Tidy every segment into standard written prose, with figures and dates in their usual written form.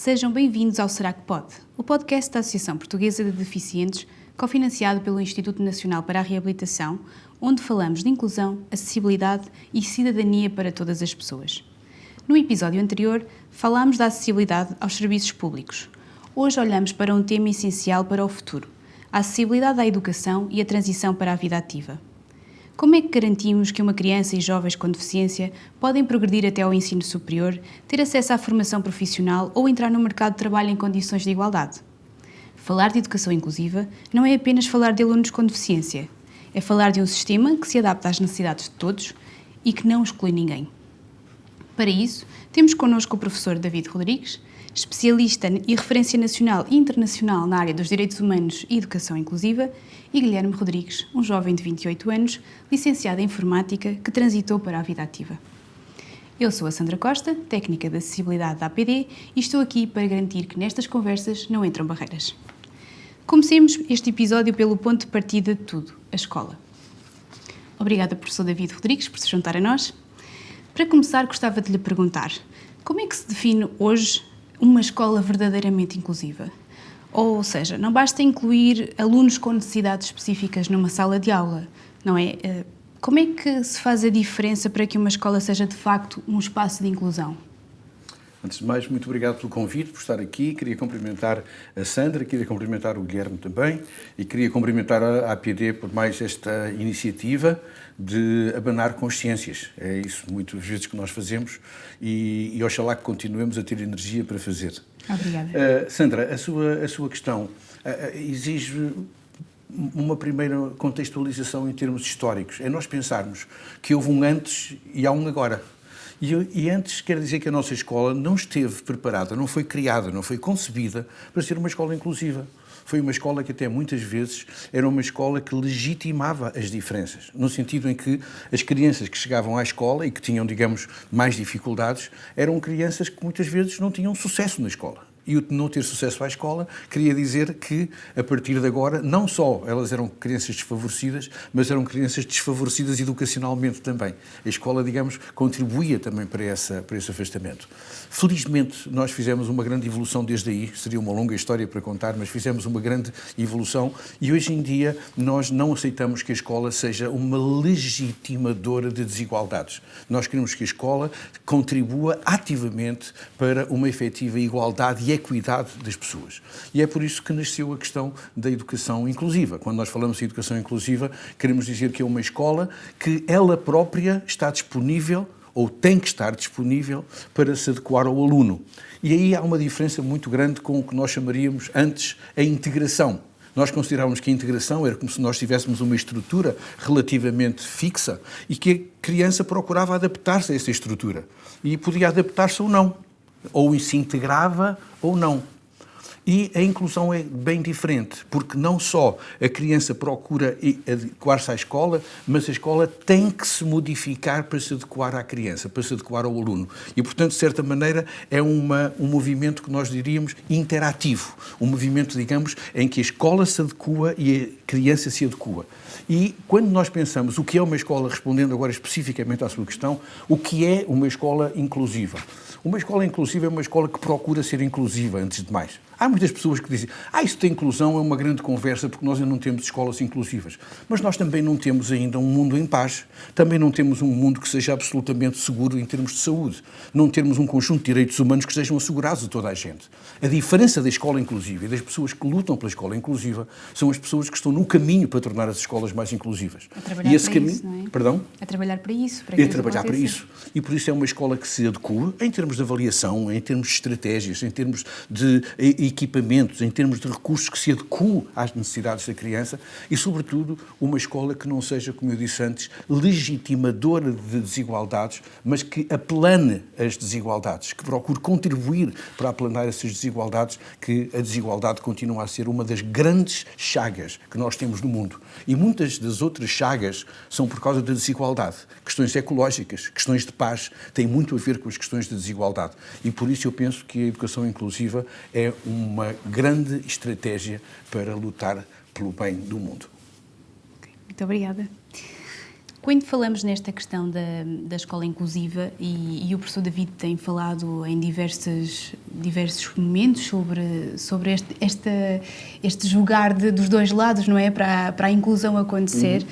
Sejam bem-vindos ao Será que Pode, o podcast da Associação Portuguesa de Deficientes, cofinanciado pelo Instituto Nacional para a Reabilitação, onde falamos de inclusão, acessibilidade e cidadania para todas as pessoas. No episódio anterior, falámos da acessibilidade aos serviços públicos. Hoje olhamos para um tema essencial para o futuro, a acessibilidade à educação e a transição para a vida ativa. Como é que garantimos que uma criança e jovens com deficiência podem progredir até ao ensino superior, ter acesso à formação profissional ou entrar no mercado de trabalho em condições de igualdade? Falar de educação inclusiva não é apenas falar de alunos com deficiência, é falar de um sistema que se adapta às necessidades de todos e que não exclui ninguém. Para isso, temos connosco o professor David Rodrigues, especialista e referência nacional e internacional na área dos direitos humanos e educação inclusiva, e Guilherme Rodrigues, um jovem de 28 anos, licenciado em informática, que transitou para a vida ativa. Eu sou a Sandra Costa, técnica de acessibilidade da APD, e estou aqui para garantir que nestas conversas não entram barreiras. Comecemos este episódio pelo ponto de partida de tudo, a escola. Obrigada, professor David Rodrigues, por se juntar a nós. Para começar, gostava de lhe perguntar, como é que se define hoje uma escola verdadeiramente inclusiva? Ou seja, não basta incluir alunos com necessidades específicas numa sala de aula, não é? Como é que se faz a diferença para que uma escola seja, de facto, um espaço de inclusão? Antes de mais, muito obrigado pelo convite, por estar aqui. Queria cumprimentar a Sandra, queria cumprimentar o Guilherme também e queria cumprimentar a APD por mais esta iniciativa de abanar consciências. É isso muitas vezes que nós fazemos e oxalá que continuemos a ter energia para fazer. Obrigada. Sandra, a sua questão exige uma primeira contextualização em termos históricos. É nós pensarmos que houve um antes e há um agora. E antes quer dizer que a nossa escola não esteve preparada, não foi criada, não foi concebida para ser uma escola inclusiva. Foi uma escola que até muitas vezes era uma escola que legitimava as diferenças, no sentido em que as crianças que chegavam à escola e que tinham, digamos, mais dificuldades, eram crianças que muitas vezes não tinham sucesso na escola. E o não ter sucesso à escola queria dizer que, a partir de agora, não só elas eram crianças desfavorecidas, mas eram crianças desfavorecidas educacionalmente também. A escola, digamos, contribuía também para esse afastamento. Felizmente, nós fizemos uma grande evolução desde aí, seria uma longa história para contar, mas fizemos uma grande evolução e hoje em dia nós não aceitamos que a escola seja uma legitimadora de desigualdades. Nós queremos que a escola contribua ativamente para uma efetiva igualdade e equidade das pessoas. E é por isso que nasceu a questão da educação inclusiva. Quando nós falamos de educação inclusiva, queremos dizer que é uma escola que ela própria está disponível ou tem que estar disponível para se adequar ao aluno. E aí há uma diferença muito grande com o que nós chamaríamos antes a integração. Nós considerávamos que a integração era como se nós tivéssemos uma estrutura relativamente fixa e que a criança procurava adaptar-se a essa estrutura. E podia adaptar-se ou não. Ou se integrava ou não. E a inclusão é bem diferente, porque não só a criança procura adequar-se à escola, mas a escola tem que se modificar para se adequar à criança, para se adequar ao aluno. E, portanto, de certa maneira, é um movimento que nós diríamos interativo. Um movimento, digamos, em que a escola se adequa e a criança se adequa. E quando nós pensamos o que é uma escola, respondendo agora especificamente à sua questão, o que é uma escola inclusiva? Uma escola inclusiva é uma escola que procura ser inclusiva, antes de mais. Há muitas pessoas que dizem isso de inclusão é uma grande conversa porque nós ainda não temos escolas inclusivas. Mas nós também não temos ainda um mundo em paz. Também não temos um mundo que seja absolutamente seguro em termos de saúde. Não temos um conjunto de direitos humanos que sejam assegurados a toda a gente. A diferença da escola inclusiva e das pessoas que lutam pela escola inclusiva são as pessoas que estão no caminho para tornar as escolas mais inclusivas. A trabalhar para caminho, isso, não é? Perdão? A trabalhar para isso. Para que a trabalhar para isso. E por isso é uma escola que se adequa em termos de avaliação, em termos de estratégias, em termos de equipamentos, em termos de recursos que se adequam às necessidades da criança e, sobretudo, uma escola que não seja, como eu disse antes, legitimadora de desigualdades, mas que aplane as desigualdades, que procure contribuir para aplanar essas desigualdades, que a desigualdade continua a ser uma das grandes chagas que nós temos no mundo. E muitas das outras chagas são por causa da desigualdade. Questões ecológicas, questões de paz, têm muito a ver com as questões de desigualdade. E por isso eu penso que a educação inclusiva é uma grande estratégia para lutar pelo bem do mundo. Muito obrigada. Quando falamos nesta questão da escola inclusiva, e o professor David tem falado em diversos momentos sobre este jogar dos dois lados, não é? Para a inclusão acontecer,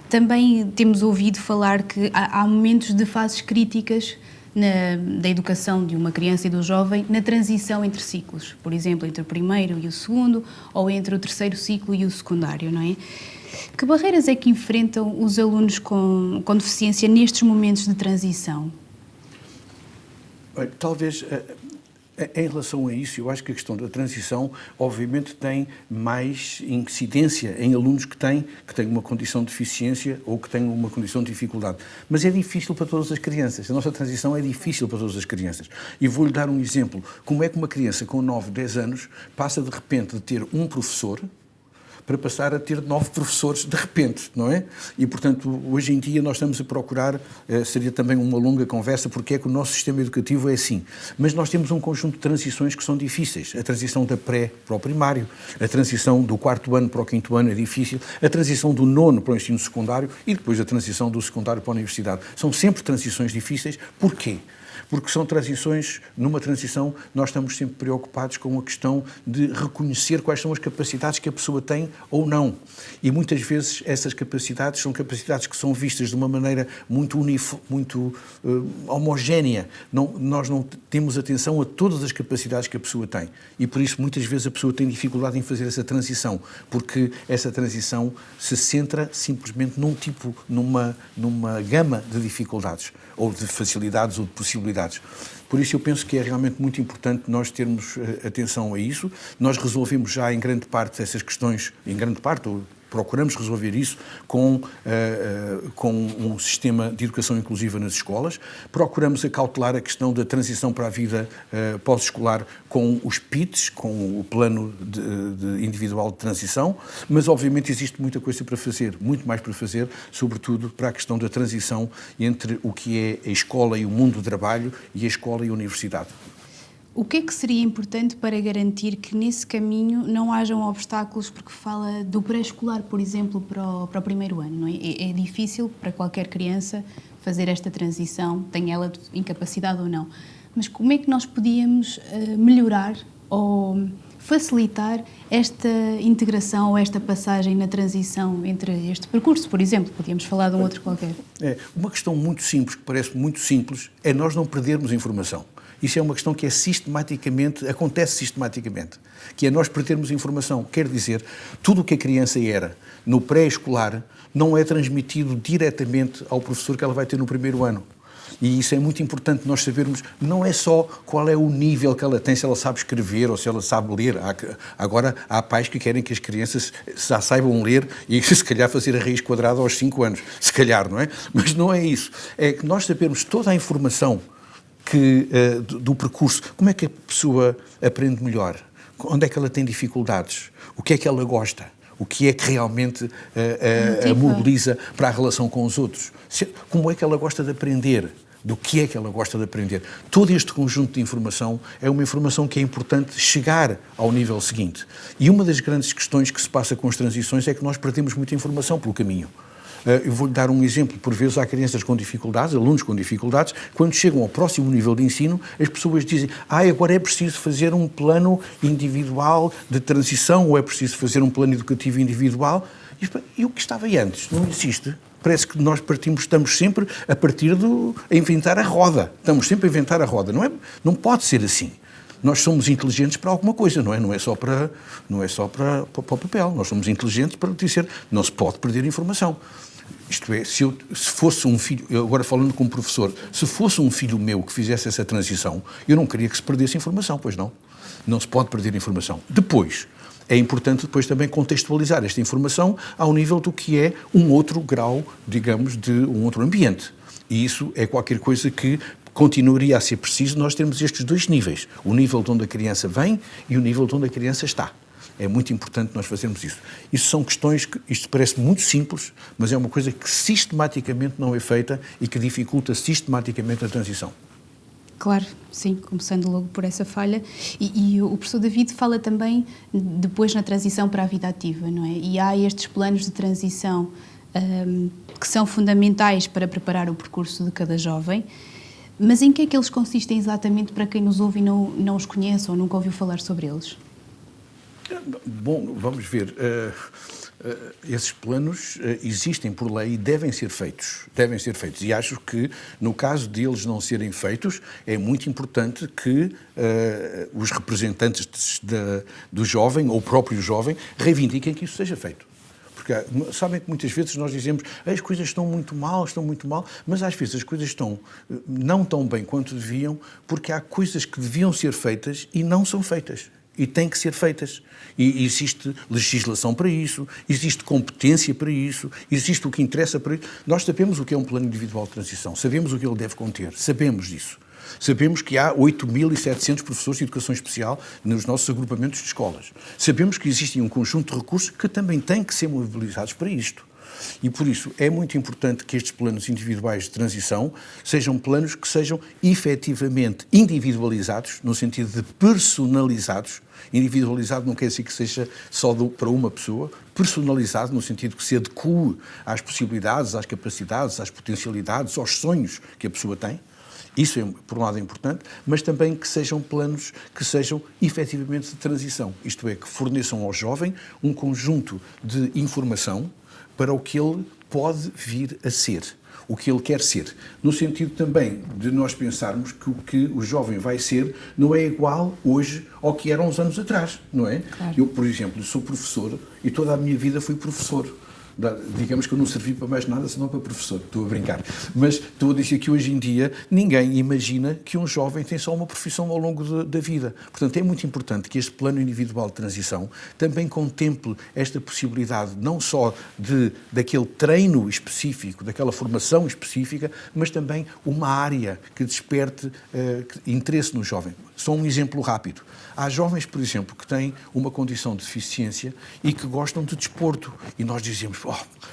também temos ouvido falar que há momentos de fases críticas da educação de uma criança e do jovem na transição entre ciclos, por exemplo, entre o primeiro e o segundo, ou entre o terceiro ciclo e o secundário, não é? Que barreiras é que enfrentam os alunos com deficiência nestes momentos de transição? Talvez, em relação a isso, eu acho que a questão da transição, obviamente, tem mais incidência em alunos que têm uma condição de deficiência ou que têm uma condição de dificuldade. Mas é difícil para todas as crianças. A nossa transição é difícil para todas as crianças. E vou-lhe dar um exemplo. Como é que uma criança com 9, 10 anos passa, de repente, de ter um professor para passar a ter 9 professores de repente, não é? E, portanto, hoje em dia nós estamos a procurar, seria também uma longa conversa, porque é que o nosso sistema educativo é assim. Mas nós temos um conjunto de transições que são difíceis. A transição da pré para o primário, a transição do 4º ano para o 5º ano é difícil, a transição do 9º para o ensino secundário e depois a transição do secundário para a universidade. São sempre transições difíceis. Porquê? Porque são transições, numa transição, nós estamos sempre preocupados com a questão de reconhecer quais são as capacidades que a pessoa tem ou não. E muitas vezes essas capacidades são capacidades que são vistas de uma maneira muito homogénea. Nós não temos atenção a todas as capacidades que a pessoa tem. E por isso, muitas vezes, a pessoa tem dificuldade em fazer essa transição, porque essa transição se centra simplesmente numa gama de dificuldades, ou de facilidades, ou de possibilidades. Por isso eu penso que é realmente muito importante nós termos atenção a isso. Nós resolvemos já em grande parte essas questões, ou procuramos resolver isso com um sistema de educação inclusiva nas escolas. Procuramos acautelar a questão da transição para a vida pós-escolar com os PITs, com o plano de individual de transição, mas obviamente existe muita coisa para fazer, muito mais para fazer, sobretudo para a questão da transição entre o que é a escola e o mundo do trabalho e a escola e a universidade. O que é que seria importante para garantir que nesse caminho não hajam obstáculos, porque fala do pré-escolar, por exemplo, para o primeiro ano, não é? É difícil para qualquer criança fazer esta transição, tenha ela incapacidade ou não. Mas como é que nós podíamos melhorar ou facilitar esta integração ou esta passagem na transição entre este percurso, por exemplo? Podíamos falar de um outro qualquer. Uma questão muito simples, que parece muito simples, é nós não perdermos informação. Isso é uma questão que acontece sistematicamente, que é nós perdermos informação. Quer dizer, tudo o que a criança era no pré-escolar não é transmitido diretamente ao professor que ela vai ter no primeiro ano. E isso é muito importante nós sabermos, não é só qual é o nível que ela tem, se ela sabe escrever ou se ela sabe ler. Agora, há pais que querem que as crianças já saibam ler e se calhar fazer a raiz quadrada aos 5 anos. Se calhar, não é? Mas não é isso. É que nós sabermos toda a informação do percurso, como é que a pessoa aprende melhor, onde é que ela tem dificuldades, o que é que ela gosta, o que é que realmente a mobiliza para a relação com os outros, como é que ela gosta de aprender, do que é que ela gosta de aprender. Todo este conjunto de informação é uma informação que é importante chegar ao nível seguinte. E uma das grandes questões que se passa com as transições é que nós perdemos muita informação pelo caminho. Eu vou-lhe dar um exemplo. Por vezes há crianças com dificuldades, alunos com dificuldades, quando chegam ao próximo nível de ensino, as pessoas dizem: agora é preciso fazer um plano individual de transição, ou é preciso fazer um plano educativo individual. E o que estava aí antes? Não existe. Parece que nós estamos sempre a inventar a roda. Estamos sempre a inventar a roda. Não pode ser assim. Nós somos inteligentes para alguma coisa, não é? Não é só para o papel. Nós somos inteligentes para dizer, não se pode perder informação. Isto é, se fosse um filho, agora falando como professor, se fosse um filho meu que fizesse essa transição, eu não queria que se perdesse informação, pois não? Não se pode perder informação. Depois, é importante depois também contextualizar esta informação ao nível do que é um outro grau, digamos, de um outro ambiente. E isso é qualquer coisa que continuaria a ser preciso nós termos estes dois níveis. O nível de onde a criança vem e o nível de onde a criança está. É muito importante nós fazermos isso. Isso são questões que, isto parece muito simples, mas é uma coisa que sistematicamente não é feita e que dificulta sistematicamente a transição. Claro, sim, começando logo por essa falha. E o professor David fala também depois na transição para a vida ativa, não é? E há estes planos de transição que são fundamentais para preparar o percurso de cada jovem. Mas em que é que eles consistem exatamente para quem nos ouve e não os conhece ou nunca ouviu falar sobre eles? Bom, vamos ver. Esses planos existem por lei e devem ser feitos. Devem ser feitos. E acho que, no caso deles não serem feitos, é muito importante que os representantes do jovem, ou o próprio jovem, reivindiquem que isso seja feito. Porque sabem que muitas vezes nós dizemos as coisas estão muito mal, mas às vezes as coisas estão não tão bem quanto deviam, porque há coisas que deviam ser feitas e não são feitas. E têm que ser feitas. E existe legislação para isso, existe competência para isso, existe o que interessa para isso. Nós sabemos o que é um plano individual de transição, sabemos o que ele deve conter, sabemos disso. Sabemos que há 8.700 professores de educação especial nos nossos agrupamentos de escolas. Sabemos que existe um conjunto de recursos que também têm que ser mobilizados para isto. E, por isso, é muito importante que estes planos individuais de transição sejam planos que sejam efetivamente individualizados, no sentido de personalizados. Individualizado não quer dizer que seja só para uma pessoa, personalizado no sentido que se adeque às possibilidades, às capacidades, às potencialidades, aos sonhos que a pessoa tem. Isso, por um lado, é importante, mas também que sejam planos que sejam efetivamente de transição. Isto é, que forneçam ao jovem um conjunto de informação para o que ele pode vir a ser, o que ele quer ser. No sentido também de nós pensarmos que o que o jovem vai ser não é igual hoje ao que era uns anos atrás, não é? Claro. Eu, por exemplo, sou professor e toda a minha vida fui professor. Digamos que eu não servi para mais nada senão para professor, estou a brincar. Mas estou a dizer que hoje em dia ninguém imagina que um jovem tem só uma profissão ao longo da vida. Portanto, é muito importante que este plano individual de transição também contemple esta possibilidade não só daquele treino específico, daquela formação específica, mas também uma área que desperte interesse no jovem. Só um exemplo rápido. Há jovens, por exemplo, que têm uma condição de deficiência e que gostam de desporto. E nós dizemos,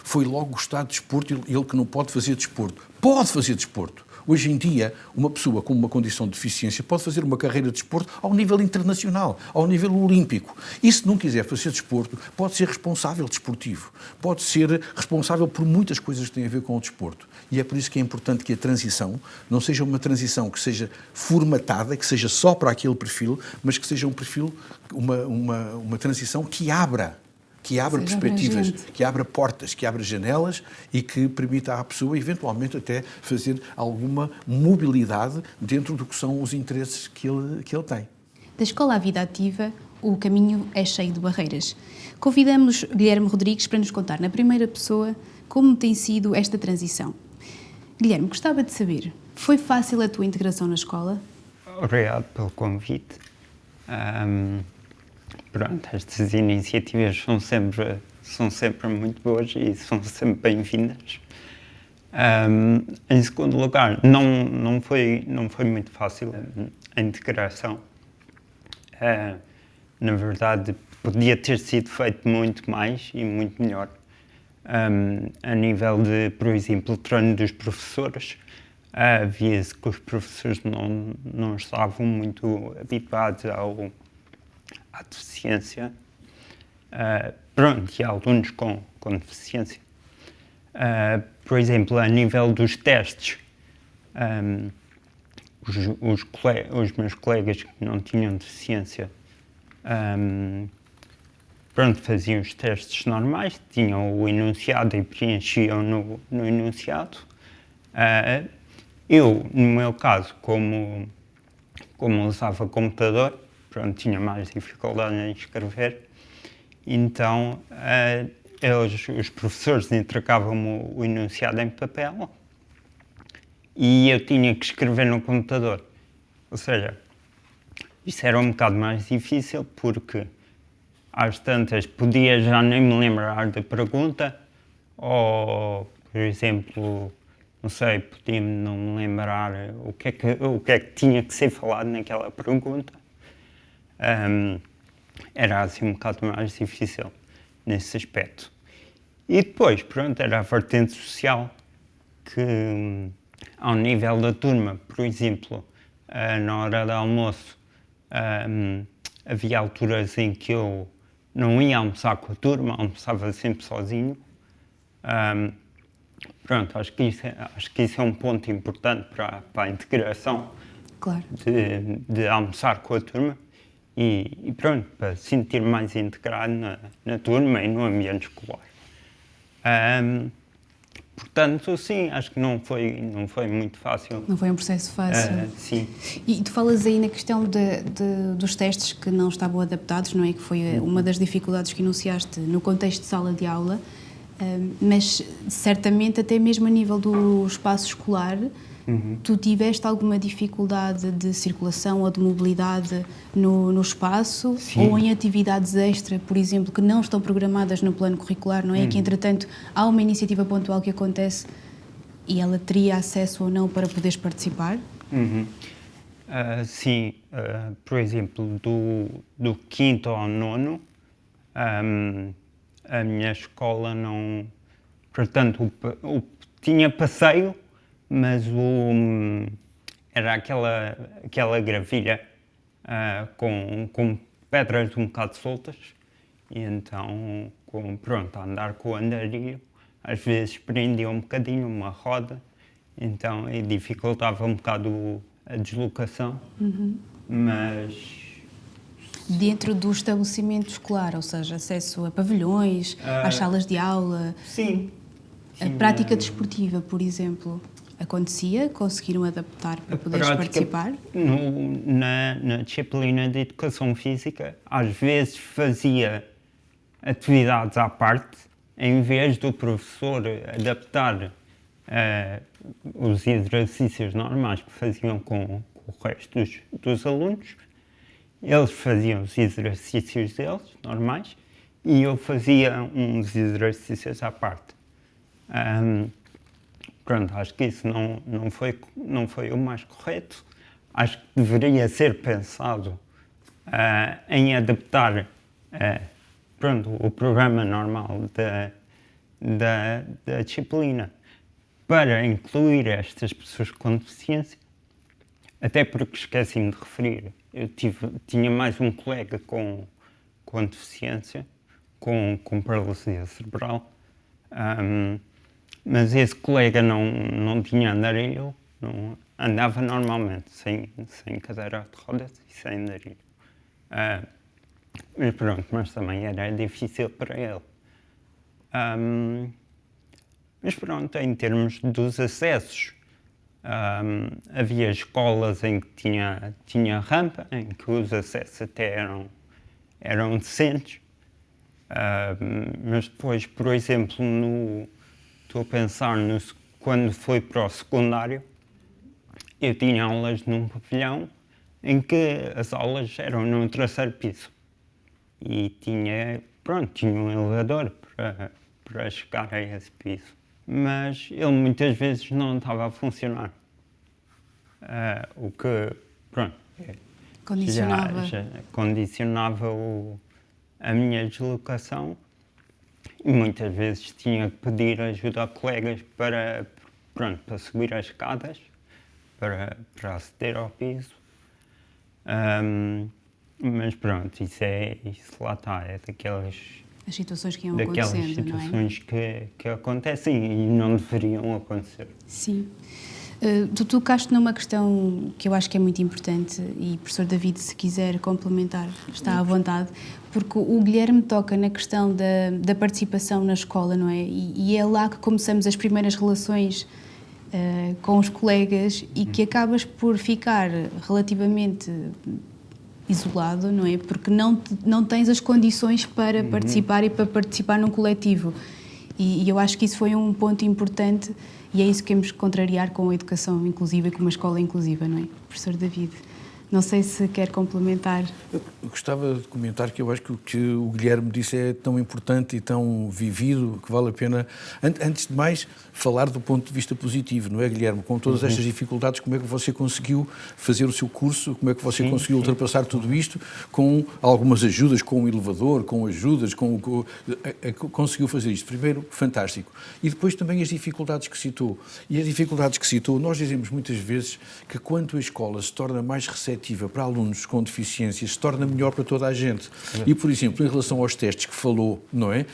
foi logo gostar de desporto, ele que não pode fazer desporto. Pode fazer desporto. Hoje em dia, uma pessoa com uma condição de deficiência pode fazer uma carreira de desporto ao nível internacional, ao nível olímpico. E se não quiser fazer desporto, pode ser responsável desportivo, pode ser responsável por muitas coisas que têm a ver com o desporto. E é por isso que é importante que a transição não seja uma transição que seja formatada, que seja só para aquele perfil, mas que seja um perfil, uma transição que abra perspectivas, que abra portas, que abra janelas e que permita à pessoa, eventualmente, até fazer alguma mobilidade dentro do que são os interesses que ele tem. Da escola à vida ativa, o caminho é cheio de barreiras. Convidamos Guilherme Rodrigues para nos contar, na primeira pessoa, como tem sido esta transição. Guilherme, gostava de saber, foi fácil a tua integração na escola? Obrigado pelo convite. Pronto, estas iniciativas são sempre muito boas e são sempre bem-vindas. Em segundo lugar, não foi muito fácil a integração. Na verdade, podia ter sido feito muito mais e muito melhor. A nível de, por exemplo, treino dos professores, via-se que os professores não estavam muito habituados à deficiência, e alunos com deficiência. Por exemplo, a nível dos testes, os meus colegas que não tinham deficiência faziam os testes normais, tinham o enunciado e preenchiam no enunciado. Eu, no meu caso, como usava computador, tinha mais dificuldade em escrever, então os professores entregavam-me o enunciado em papel e eu tinha que escrever no computador. Ou seja, isso era um bocado mais difícil porque às tantas podia já nem me lembrar da pergunta ou, por exemplo, não sei, podia-me não me lembrar o que é que tinha que ser falado naquela pergunta. Era assim um bocado mais difícil nesse aspecto. E depois, era a vertente social, que ao nível da turma, por exemplo, na hora do almoço, havia alturas em que eu não ia almoçar com a turma, almoçava sempre sozinho. Pronto, acho que isso é um ponto importante para a integração. Claro. De almoçar com a turma e pronto, para se sentir mais integrado na turma e no ambiente escolar. Portanto, sim, acho que não foi muito fácil. Não foi um processo fácil. Sim. E tu falas aí na questão dos testes que não estavam adaptados, não é? Que foi uma das dificuldades que enunciaste no contexto de sala de aula, mas certamente até mesmo a nível do espaço escolar, tu tiveste alguma dificuldade de circulação ou de mobilidade no espaço? Sim. Ou em atividades extra, por exemplo, que não estão programadas no plano curricular, não é? Que, entretanto, há uma iniciativa pontual que acontece e ela teria acesso ou não para poderes participar? Sim, por exemplo, do 5º ao 9º, a minha escola não... Portanto, tinha passeio, mas era aquela gravilha com pedras um bocado soltas, e então, a andar com o andarilho, às vezes prendia um bocadinho uma roda, então dificultava um bocado a deslocação, mas... Dentro do estabelecimento escolar, ou seja, acesso a pavilhões, às salas de aula... Sim. A prática desportiva, por exemplo, acontecia? Conseguiram adaptar para poderes participar? Na disciplina de Educação Física, às vezes fazia atividades à parte, em vez do professor adaptar os exercícios normais que faziam com o resto dos alunos, eles faziam os exercícios deles, normais, e eu fazia uns exercícios à parte. Pronto, acho que isso não foi o mais correto. Acho que deveria ser pensado em adaptar o programa normal da disciplina para incluir estas pessoas com deficiência, até porque esqueci-me de referir, eu tinha mais um colega com deficiência, com paralisia cerebral, mas esse colega não tinha andarilho, não, andava normalmente, sem cadeira de rodas e sem andarilho. Mas também era difícil para ele. Mas pronto, em termos dos acessos, havia escolas em que tinha rampa, em que os acessos até eram decentes, mas depois, por exemplo, estou a pensar quando foi para o secundário, eu tinha aulas num pavilhão em que as aulas eram no 3º piso e tinha um elevador para chegar a esse piso, mas ele muitas vezes não estava a funcionar, o que condicionava a minha deslocação. E muitas vezes tinha que pedir ajuda a colegas para subir as escadas, para aceder ao piso. Mas pronto, isso lá está, é daquelas situações que iam acontecendo, situações que acontecem e não deveriam acontecer. Sim. Tu tocaste numa questão que eu acho que é muito importante e, professor David, se quiser complementar, está à vontade, porque o Guilherme toca na questão da participação na escola, não é? E é lá que começamos as primeiras relações com os colegas e que acabas por ficar relativamente isolado, não é? Porque não tens as condições para participar e para participar num coletivo. E eu acho que isso foi um ponto importante e é isso que queremos contrariar com a educação inclusiva e com uma escola inclusiva, não é? Professor David, não sei se quer complementar. Eu gostava de comentar que eu acho que o que o Guilherme disse é tão importante e tão vivido que vale a pena, antes de mais, falar do ponto de vista positivo, não é, Guilherme? Com todas estas dificuldades, como é que você conseguiu fazer o seu curso, como é que você conseguiu ultrapassar tudo isto com algumas ajudas, com um elevador, com ajudas, conseguiu fazer isto? Primeiro, fantástico. E depois também as dificuldades que citou. E as dificuldades que citou, nós dizemos muitas vezes que quanto a escola se torna mais receptiva perspectiva para alunos com deficiências se torna melhor para toda a gente. E, por exemplo, em relação aos testes que falou, não é?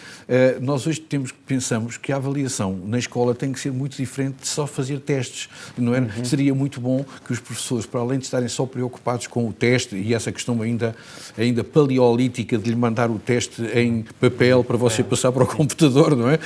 Nós hoje pensamos que a avaliação na escola tem que ser muito diferente de só fazer testes, não é? Seria muito bom que os professores, para além de estarem só preocupados com o teste e essa questão ainda paleolítica de lhe mandar o teste em papel para você passar para o computador, não é?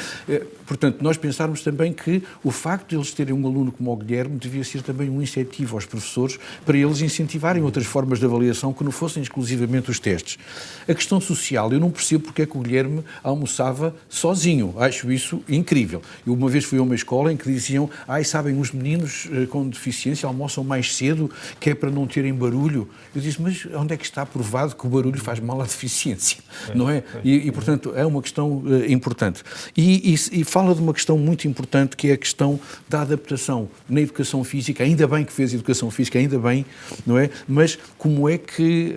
Portanto, nós pensarmos também que o facto de eles terem um aluno como o Guilherme devia ser também um incentivo aos professores para eles incentivarem outras formas de avaliação que não fossem exclusivamente os testes. A questão social, eu não percebo porque é que o Guilherme almoçava sozinho. Acho isso incrível. Eu uma vez fui a uma escola em que diziam, sabem, os meninos com deficiência almoçam mais cedo, que é para não terem barulho. Eu disse, mas onde é que está provado que o barulho faz mal à deficiência? Não é? E portanto, é uma questão importante. E fala de uma questão muito importante, que é a questão da adaptação na educação física. Ainda bem que fez educação física, ainda bem, não é? Mas como é que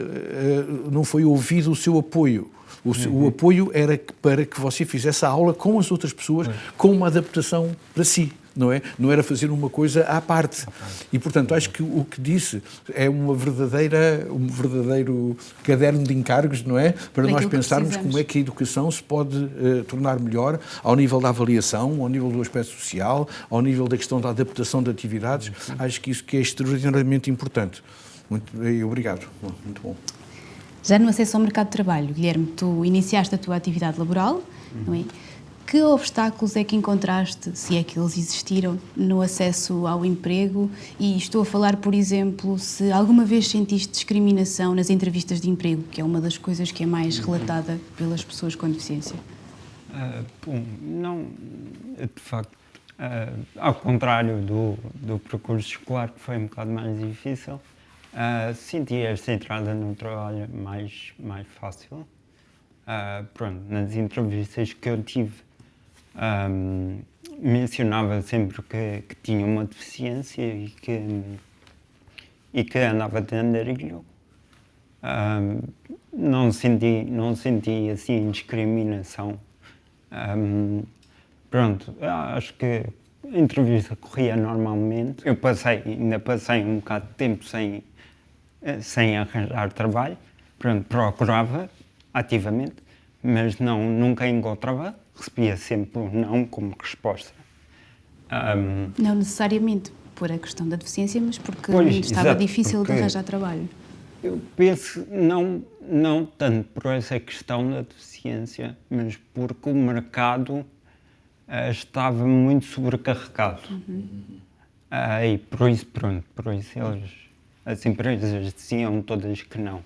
não foi ouvido o seu apoio? O apoio era para que você fizesse a aula com as outras pessoas, com uma adaptação para si. Não é? Não era fazer uma coisa à parte. E, portanto, acho que o que disse é um verdadeiro caderno de encargos, não é? Para nós pensarmos como é que a educação se pode tornar melhor ao nível da avaliação, ao nível do aspecto social, ao nível da questão da adaptação de atividades. Acho que isso que é extraordinariamente importante. Obrigado. Muito bom. Já no acesso ao mercado de trabalho, Guilherme, tu iniciaste a tua atividade laboral, não é? Que obstáculos é que encontraste, se é que eles existiram, no acesso ao emprego? E estou a falar, por exemplo, se alguma vez sentiste discriminação nas entrevistas de emprego, que é uma das coisas que é mais relatada pelas pessoas com deficiência. Não, de facto, ao contrário do percurso escolar, que foi um bocado mais difícil, senti esta entrada no trabalho mais fácil. Nas entrevistas que eu tive, mencionava sempre que tinha uma deficiência e que andava de andarilho. Não senti assim discriminação. Acho que a entrevista corria normalmente. Eu ainda passei um bocado de tempo sem arranjar trabalho. Procurava ativamente, mas nunca encontrava. Recebia sempre um não como resposta. Não necessariamente por a questão da deficiência, mas porque estava exato, difícil de arranjar trabalho. Eu penso, não tanto por essa questão da deficiência, mas porque o mercado estava muito sobrecarregado. E por isso as empresas diziam todas que não.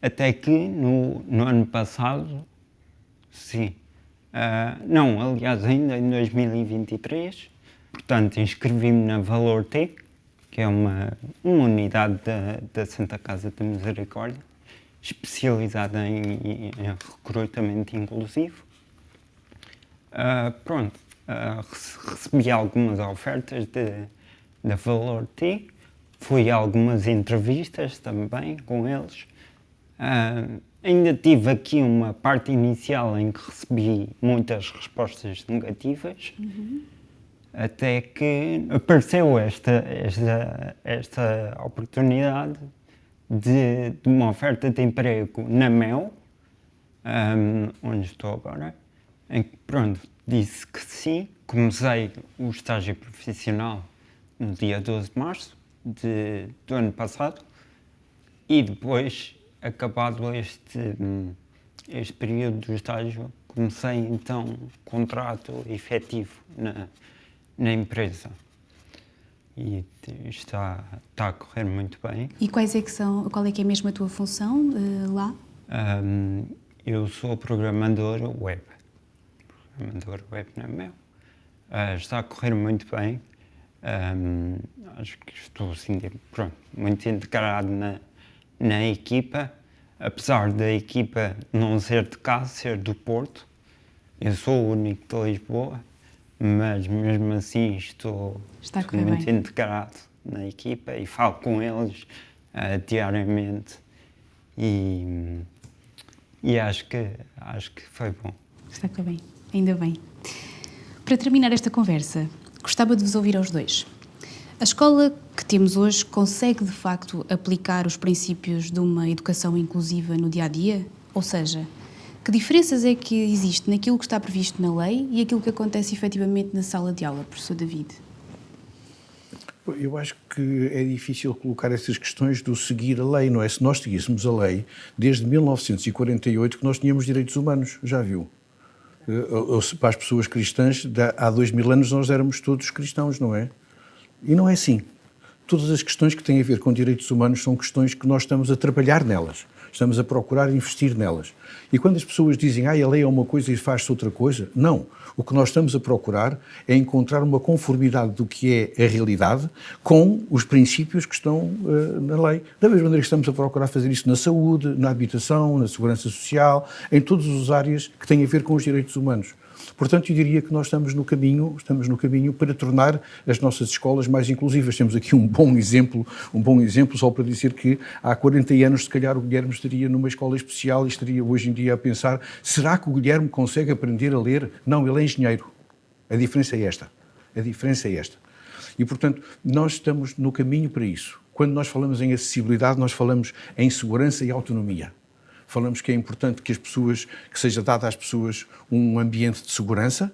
Até que no ano passado, sim. Aliás, ainda em 2023, portanto, inscrevi-me na Valor T, que é uma unidade da Santa Casa da Misericórdia, especializada em recrutamento inclusivo. Recebi algumas ofertas da Valor T, fui a algumas entrevistas também com eles. Ainda tive aqui uma parte inicial em que recebi muitas respostas negativas, até que apareceu esta oportunidade de uma oferta de emprego na MEL, onde estou agora, em que, disse que sim. Comecei o estágio profissional no dia 12 de março do ano passado e depois, acabado este período do estágio, comecei então contrato efetivo na empresa. E está a correr muito bem. E qual é que é mesmo a tua função lá? Eu sou programador web na MEL. Está a correr muito bem. Acho que estou assim, muito integrado na equipa, apesar da equipa não ser de cá, ser do Porto. Eu sou o único de Lisboa, mas mesmo assim estou muito integrado na equipa e falo com eles diariamente e acho que foi bom. Está a correr bem, ainda bem. Para terminar esta conversa, gostava de vos ouvir aos dois. A escola que temos hoje consegue, de facto, aplicar os princípios de uma educação inclusiva no dia-a-dia? Ou seja, que diferenças é que existe naquilo que está previsto na lei e aquilo que acontece efetivamente na sala de aula, professor David? Eu acho que é difícil colocar essas questões do seguir a lei, não é? Se nós seguíssemos a lei, desde 1948 que nós tínhamos direitos humanos, já viu? Para as pessoas cristãs, há 2000 anos nós éramos todos cristãos, não é? E não é assim. Todas as questões que têm a ver com direitos humanos são questões que nós estamos a trabalhar nelas, estamos a procurar investir nelas. E quando as pessoas dizem, a lei é uma coisa e faz-se outra coisa, não. O que nós estamos a procurar é encontrar uma conformidade do que é a realidade com os princípios que estão na lei. Da mesma maneira que estamos a procurar fazer isso na saúde, na habitação, na segurança social, em todas as áreas que têm a ver com os direitos humanos. Portanto, eu diria que nós estamos no caminho para tornar as nossas escolas mais inclusivas. Temos aqui um bom exemplo só para dizer que há 40 anos, se calhar, o Guilherme estaria numa escola especial e estaria hoje em dia a pensar, será que o Guilherme consegue aprender a ler? Não, ele é engenheiro. A diferença é esta. E, portanto, nós estamos no caminho para isso. Quando nós falamos em acessibilidade, nós falamos em segurança e autonomia. Falamos que é importante que seja dado às pessoas um ambiente de segurança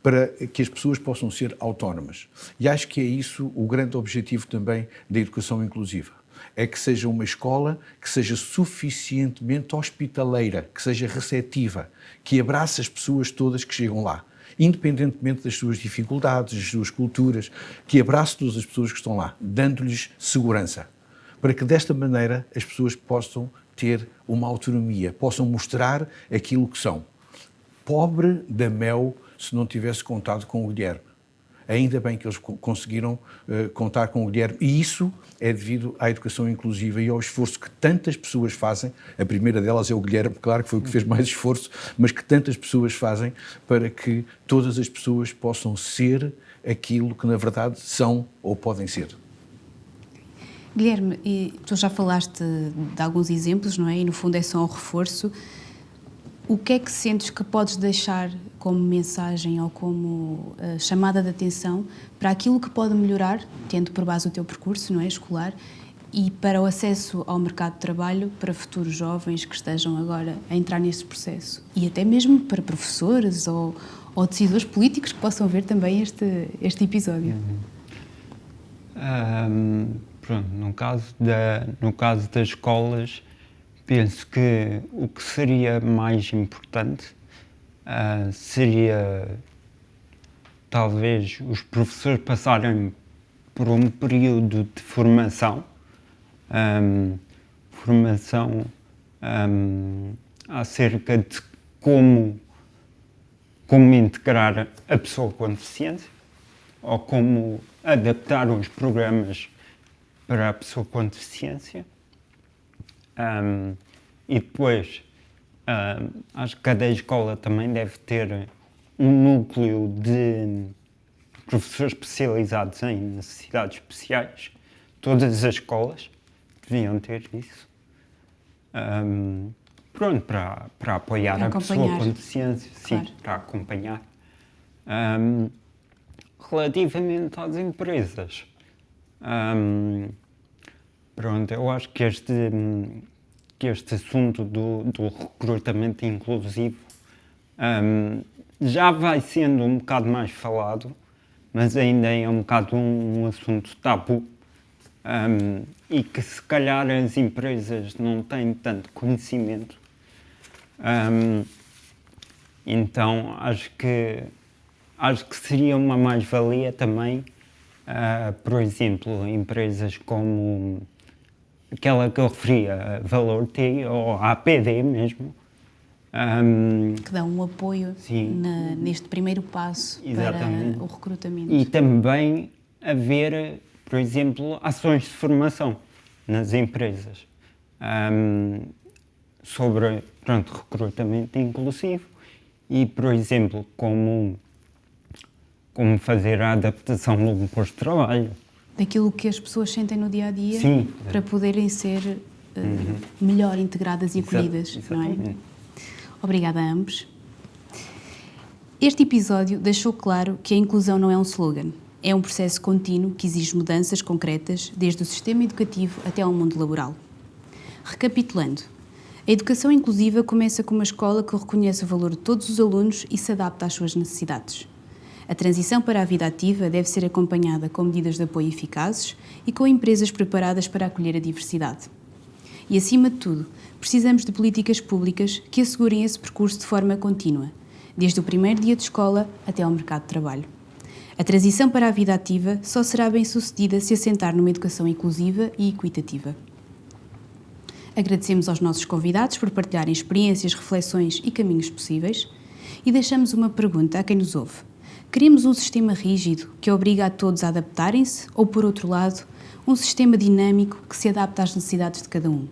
para que as pessoas possam ser autónomas. E acho que é isso o grande objetivo também da educação inclusiva. É que seja uma escola que seja suficientemente hospitaleira, que seja receptiva, que abrace as pessoas todas que chegam lá, independentemente das suas dificuldades, das suas culturas, que abrace todas as pessoas que estão lá, dando-lhes segurança, para que desta maneira as pessoas possam ter uma autonomia, possam mostrar aquilo que são. Pobre da Mel se não tivesse contado com o Guilherme. Ainda bem que eles conseguiram contar com o Guilherme. E isso é devido à educação inclusiva e ao esforço que tantas pessoas fazem. A primeira delas é o Guilherme, claro que foi o que fez mais esforço, mas que tantas pessoas fazem para que todas as pessoas possam ser aquilo que na verdade são ou podem ser. Guilherme, tu já falaste de alguns exemplos, não é? E no fundo é só um reforço. O que é que sentes que podes deixar como mensagem ou como chamada de atenção para aquilo que pode melhorar, tendo por base o teu percurso, não é, escolar, e para o acesso ao mercado de trabalho para futuros jovens que estejam agora a entrar nesse processo? E até mesmo para professores ou decisores políticos que possam ver também este episódio. Pronto, no caso das escolas, penso que o que seria mais importante seria talvez os professores passarem por um período de formação, acerca de como integrar a pessoa com deficiência ou como adaptar os programas para a pessoa com deficiência. E depois, acho que cada escola também deve ter um núcleo de professores especializados em necessidades especiais. Todas as escolas deviam ter isso. Pronto, para apoiar a pessoa com deficiência. Sim, claro. Para acompanhar. Relativamente às empresas, pronto, eu acho que este assunto do recrutamento inclusivo já vai sendo um bocado mais falado, mas ainda é um bocado um assunto tabu e que se calhar as empresas não têm tanto conhecimento. Então acho que seria uma mais-valia também, por exemplo, empresas como aquela que eu referia, a Valor T ou a APD mesmo. Que dão um apoio neste primeiro passo. Exatamente. Para o recrutamento. E também haver, por exemplo, ações de formação nas empresas sobre recrutamento inclusivo e, por exemplo, como fazer a adaptação no posto de trabalho. Daquilo que as pessoas sentem no dia-a-dia. Sim. Para poderem ser melhor integradas e acolhidas, não é? Obrigada a ambos. Este episódio deixou claro que a inclusão não é um slogan, É um processo contínuo que exige mudanças concretas desde o sistema educativo até ao mundo laboral. Recapitulando, a educação inclusiva começa com uma escola que reconhece o valor de todos os alunos e se adapta às suas necessidades. A transição para a vida ativa deve ser acompanhada com medidas de apoio eficazes e com empresas preparadas para acolher a diversidade. E, acima de tudo, precisamos de políticas públicas que assegurem esse percurso de forma contínua, desde o primeiro dia de escola até ao mercado de trabalho. A transição para a vida ativa só será bem-sucedida se assentar numa educação inclusiva e equitativa. Agradecemos aos nossos convidados por partilharem experiências, reflexões e caminhos possíveis e deixamos uma pergunta a quem nos ouve. Queremos um sistema rígido que obriga a todos a adaptarem-se ou, por outro lado, um sistema dinâmico que se adapta às necessidades de cada um?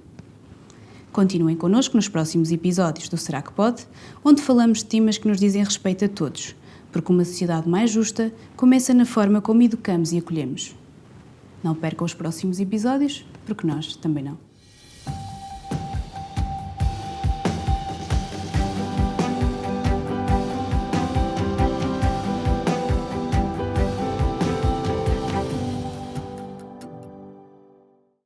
Continuem connosco nos próximos episódios do Será que Pode, onde falamos de temas que nos dizem respeito a todos, porque uma sociedade mais justa começa na forma como educamos e acolhemos. Não percam os próximos episódios, porque nós também não.